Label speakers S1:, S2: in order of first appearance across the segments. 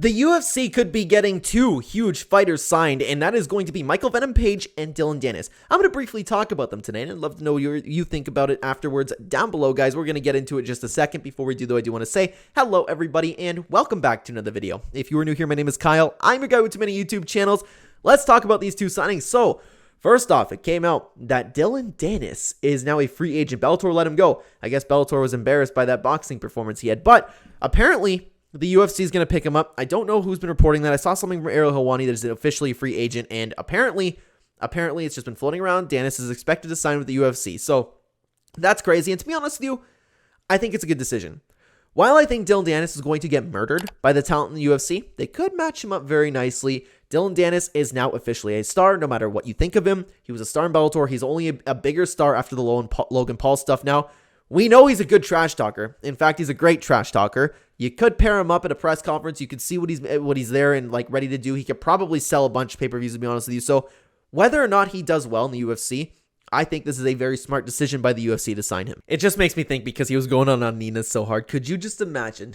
S1: The UFC could be getting two huge fighters signed, and that is going to be Michael Venom Page and Dillon Danis. I'm going to briefly talk about them today, and I'd love to know what you think about it afterwards down below, guys. We're going to get into it in just a second. Before we do, though, I do want to say hello, everybody, and welcome back to another video. If you are new here, my name is Kyle. I'm your guy with too many YouTube channels. Let's talk about these two signings. So, first off, it came out that Dillon Danis is now a free agent. Bellator let him go. I guess Bellator was embarrassed by that boxing performance he had, but apparently the UFC is going to pick him up. I don't know who's been reporting that. I saw something from Ariel Helwani that is officially a free agent, and apparently it's just been floating around. Danis is expected to sign with the UFC, so that's crazy. And to be honest with you, I think it's a good decision. While I think Dillon Danis is going to get murdered by the talent in the UFC, they could match him up very nicely. Dillon Danis is now officially a star, no matter what you think of him. He was a star in Bellator. He's only a bigger star after the Logan Paul stuff now. We know he's a good trash talker. In fact, he's a great trash talker. You could pair him up at a press conference. You could see what he's there and like ready to do. He could probably sell a bunch of pay-per-views, to be honest with you. So whether or not he does well in the UFC, I think this is a very smart decision by the UFC to sign him. It just makes me think, because he was going on Nina so hard. Could you just imagine?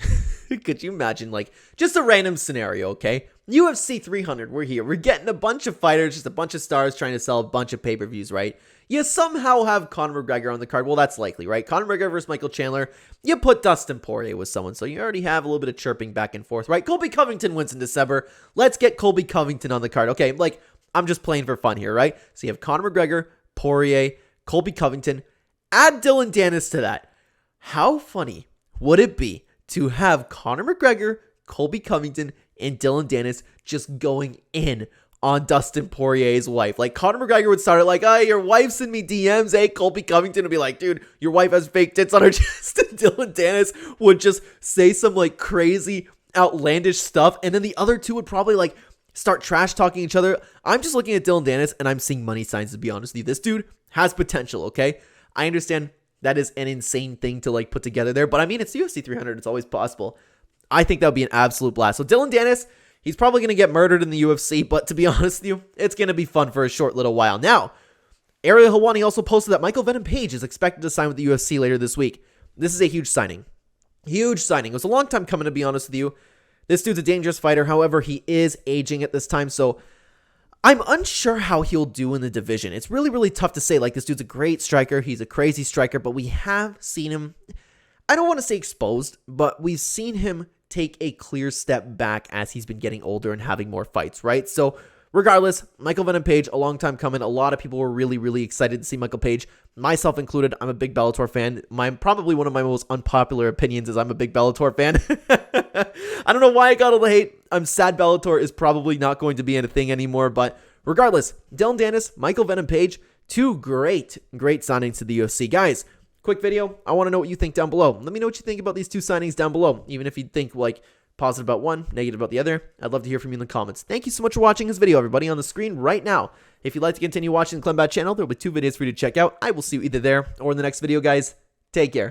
S1: Could you imagine, like, just a random scenario, okay? UFC 300, we're here. We're getting a bunch of fighters, just a bunch of stars trying to sell a bunch of pay-per-views, right? You somehow have Conor McGregor on the card. Well, that's likely, right? Conor McGregor versus Michael Chandler. You put Dustin Poirier with someone, so you already have a little bit of chirping back and forth, right? Colby Covington wins in December. Let's get Colby Covington on the card. Okay, like, I'm just playing for fun here, right? So you have Conor McGregor, Poirier, Colby Covington. Add Dillon Danis to that. How funny would it be to have Conor McGregor, Colby Covington, and Dillon Danis just going in on Dustin Poirier's wife? Like, Conor McGregor would start it like, "Hey, your wife sent me DMs." Hey, Colby Covington would be like, "Dude, your wife has fake tits on her chest." And Dillon Danis would just say some like crazy, outlandish stuff. And then the other two would probably like start trash talking each other. I'm just looking at Dillon Danis and I'm seeing money signs, to be honest with you. This dude has potential, okay? I understand that is an insane thing to like put together there, but I mean, it's UFC 300. It's always possible. I think that would be an absolute blast. So Dillon Danis, he's probably going to get murdered in the UFC, but to be honest with you, it's going to be fun for a short little while. Now, Ariel Helwani also posted that Michael Venom Page is expected to sign with the UFC later this week. This is a huge signing. Huge signing. It was a long time coming, to be honest with you. This dude's a dangerous fighter. However, he is aging at this time, so I'm unsure how he'll do in the division. It's really, really tough to say. Like, this dude's a great striker. He's a crazy striker, but we have seen him, I don't want to say exposed, but we've seen him take a clear step back as he's been getting older and having more fights, right? So regardless, Michael Venom Page, a long time coming. A lot of people were really, really excited to see Michael Page, myself included. I'm a big Bellator fan. Probably one of my most unpopular opinions is I'm a big Bellator fan. I don't know why I got all the hate. I'm sad Bellator is probably not going to be a thing anymore, but regardless, Dillon Danis, Michael Venom Page, two great signings to the UFC. Guys, quick video. I want to know what you think down below. Let me know what you think about these two signings down below. Even if you think like positive about one, negative about the other, I'd love to hear from you in the comments. Thank you so much for watching this video, everybody, on the screen right now. If you'd like to continue watching the Clenbat channel, there will be two videos for you to check out. I will see you either there or in the next video, guys. Take care.